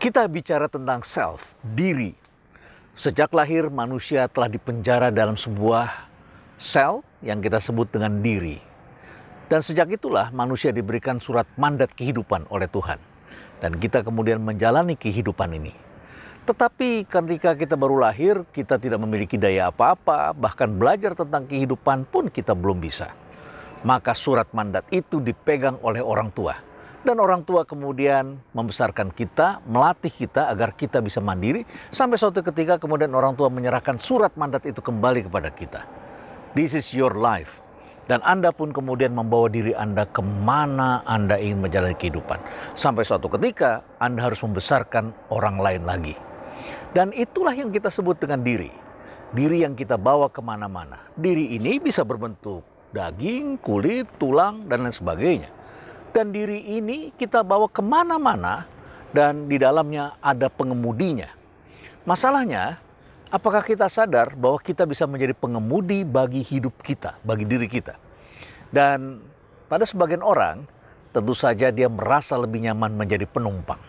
Kita bicara tentang self, diri. Sejak lahir manusia telah dipenjara dalam sebuah sel yang kita sebut dengan diri. Dan sejak itulah manusia diberikan surat mandat kehidupan oleh Tuhan. Dan kita kemudian menjalani kehidupan ini. Tetapi ketika kita baru lahir, kita tidak memiliki daya apa-apa, bahkan belajar tentang kehidupan pun kita belum bisa. Maka surat mandat itu dipegang oleh orang tua. Dan orang tua kemudian membesarkan kita, melatih kita agar kita bisa mandiri. Sampai suatu ketika kemudian orang tua menyerahkan surat mandat itu kembali kepada kita. This is your life. Dan Anda pun kemudian membawa diri Anda kemana Anda ingin menjalani kehidupan. Sampai suatu ketika Anda harus membesarkan orang lain lagi. Dan itulah yang kita sebut dengan diri. Diri yang kita bawa kemana-mana. Diri ini bisa berbentuk daging, kulit, tulang, dan lain sebagainya. Dan diri ini kita bawa kemana-mana dan di dalamnya ada pengemudinya. Masalahnya, apakah kita sadar bahwa kita bisa menjadi pengemudi bagi hidup kita, bagi diri kita? Dan pada sebagian orang, tentu saja dia merasa lebih nyaman menjadi penumpang.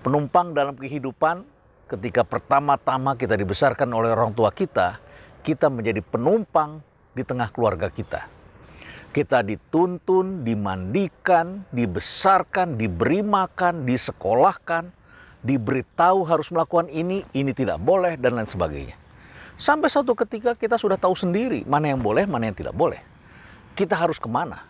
Penumpang dalam kehidupan, ketika pertama-tama kita dibesarkan oleh orang tua kita menjadi penumpang di tengah keluarga kita. Kita dituntun, dimandikan, dibesarkan, diberi makan, disekolahkan, diberitahu harus melakukan ini tidak boleh, dan lain sebagainya. Sampai suatu ketika kita sudah tahu sendiri mana yang boleh, mana yang tidak boleh. Kita harus kemana?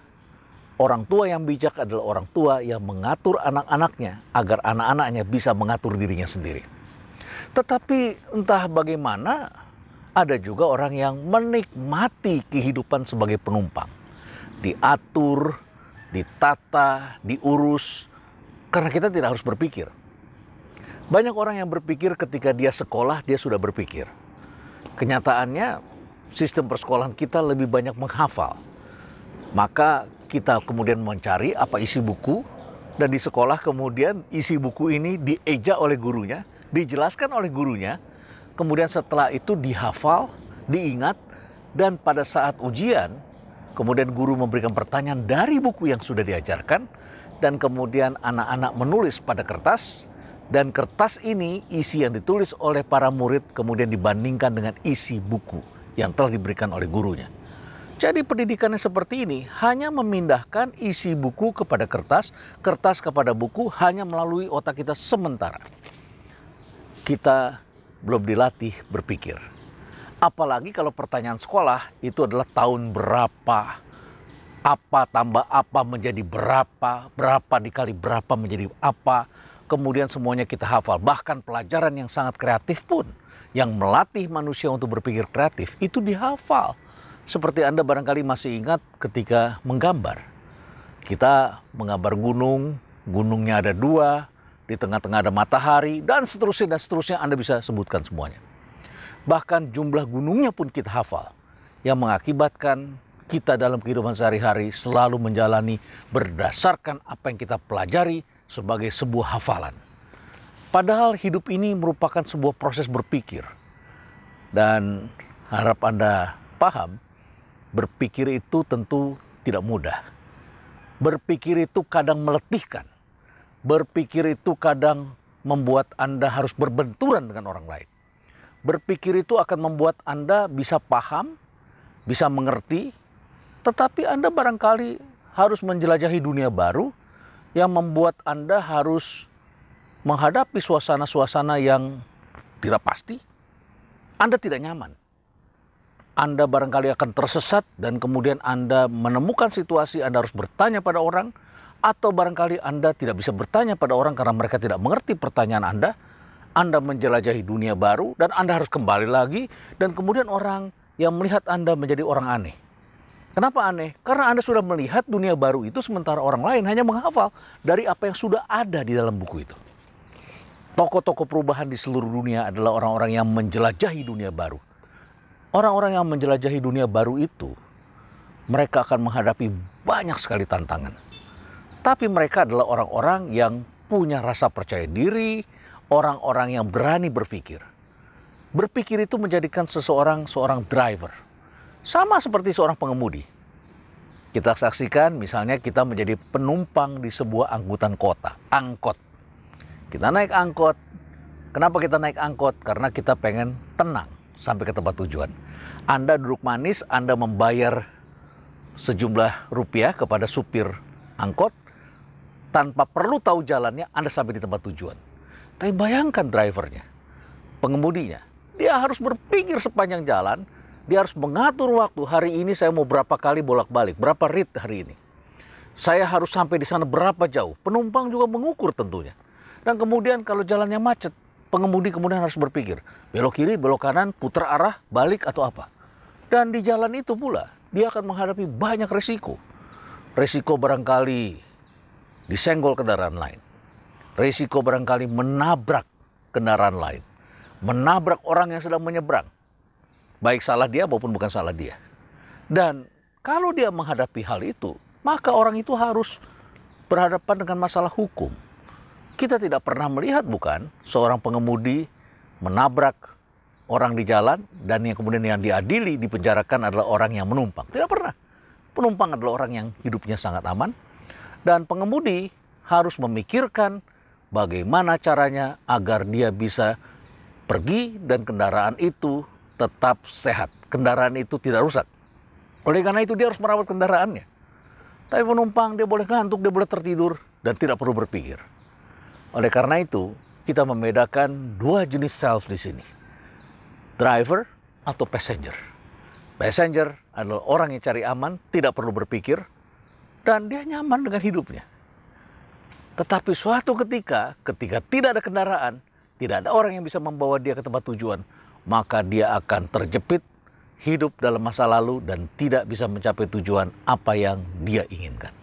Orang tua yang bijak adalah orang tua yang mengatur anak-anaknya agar anak-anaknya bisa mengatur dirinya sendiri. Tetapi entah bagaimana, ada juga orang yang menikmati kehidupan sebagai penumpang. Diatur, ditata, diurus, karena kita tidak harus berpikir. Banyak orang yang berpikir ketika dia sekolah, dia sudah berpikir. Kenyataannya, sistem persekolahan kita lebih banyak menghafal. Maka kita kemudian mencari apa isi buku, dan di sekolah kemudian isi buku ini dieja oleh gurunya, dijelaskan oleh gurunya, kemudian setelah itu dihafal, diingat, dan pada saat ujian, kemudian guru memberikan pertanyaan dari buku yang sudah diajarkan, dan kemudian anak-anak menulis pada kertas, dan kertas ini isi yang ditulis oleh para murid kemudian dibandingkan dengan isi buku yang telah diberikan oleh gurunya. Jadi pendidikan yang seperti ini hanya memindahkan isi buku kepada kertas, kertas kepada buku hanya melalui otak kita sementara. Kita belum dilatih berpikir. Apalagi kalau pertanyaan sekolah itu adalah tahun berapa, apa tambah apa menjadi berapa, berapa dikali berapa menjadi apa, kemudian semuanya kita hafal. Bahkan pelajaran yang sangat kreatif pun, yang melatih manusia untuk berpikir kreatif, itu dihafal. Seperti Anda barangkali masih ingat ketika menggambar. Kita menggambar gunung, gunungnya ada 2, di tengah-tengah ada matahari, dan seterusnya Anda bisa sebutkan semuanya. Bahkan jumlah gunungnya pun kita hafal, yang mengakibatkan kita dalam kehidupan sehari-hari selalu menjalani berdasarkan apa yang kita pelajari sebagai sebuah hafalan. Padahal hidup ini merupakan sebuah proses berpikir. Dan harap Anda paham, berpikir itu tentu tidak mudah. Berpikir itu kadang meletihkan. Berpikir itu kadang membuat Anda harus berbenturan dengan orang lain. Berpikir itu akan membuat Anda bisa paham, bisa mengerti, tetapi Anda barangkali harus menjelajahi dunia baru yang membuat Anda harus menghadapi suasana-suasana yang tidak pasti. Anda tidak nyaman. Anda barangkali akan tersesat dan kemudian Anda menemukan situasi Anda harus bertanya pada orang, atau barangkali Anda tidak bisa bertanya pada orang karena mereka tidak mengerti pertanyaan Anda. Anda menjelajahi dunia baru dan Anda harus kembali lagi, dan kemudian orang yang melihat Anda menjadi orang aneh. Kenapa aneh? Karena Anda sudah melihat dunia baru itu sementara orang lain hanya menghafal dari apa yang sudah ada di dalam buku itu. Tokoh-tokoh perubahan di seluruh dunia adalah orang-orang yang menjelajahi dunia baru. Orang-orang yang menjelajahi dunia baru itu, mereka akan menghadapi banyak sekali tantangan. Tapi mereka adalah orang-orang yang punya rasa percaya diri, orang-orang yang berani berpikir. Berpikir itu menjadikan seseorang seorang driver. Sama seperti seorang pengemudi. Kita saksikan misalnya kita menjadi penumpang di sebuah angkutan kota, angkot. Kita naik angkot. Kenapa kita naik angkot? Karena kita pengen tenang sampai ke tempat tujuan. Anda duduk manis, Anda membayar sejumlah rupiah kepada supir angkot, tanpa perlu tahu jalannya, Anda sampai di tempat tujuan. Tapi bayangkan drivernya, pengemudinya, dia harus berpikir sepanjang jalan, dia harus mengatur waktu. Hari ini saya mau berapa kali bolak-balik, berapa rit hari ini. Saya harus sampai di sana berapa jauh. Penumpang juga mengukur tentunya. Dan kemudian kalau jalannya macet, pengemudi kemudian harus berpikir, belok kiri, belok kanan, putar arah, balik atau apa. Dan di jalan itu pula, dia akan menghadapi banyak resiko. Resiko barangkali disenggol kendaraan lain. Resiko barangkali menabrak kendaraan lain. Menabrak orang yang sedang menyeberang. Baik salah dia maupun bukan salah dia. Dan kalau dia menghadapi hal itu, maka orang itu harus berhadapan dengan masalah hukum. Kita tidak pernah melihat bukan seorang pengemudi menabrak orang di jalan dan yang kemudian yang diadili, dipenjarakan adalah orang yang menumpang. Tidak pernah. Penumpang adalah orang yang hidupnya sangat aman. Dan pengemudi harus memikirkan bagaimana caranya agar dia bisa pergi dan kendaraan itu tetap sehat. Kendaraan itu tidak rusak. Oleh karena itu dia harus merawat kendaraannya. Tapi penumpang dia boleh ngantuk, dia boleh tertidur dan tidak perlu berpikir. Oleh karena itu kita membedakan dua jenis self di sini. Driver atau passenger. Passenger adalah orang yang cari aman, tidak perlu berpikir, dan dia nyaman dengan hidupnya. Tetapi suatu ketika tidak ada kendaraan, tidak ada orang yang bisa membawa dia ke tempat tujuan, maka dia akan terjepit, hidup dalam masa lalu dan tidak bisa mencapai tujuan apa yang dia inginkan.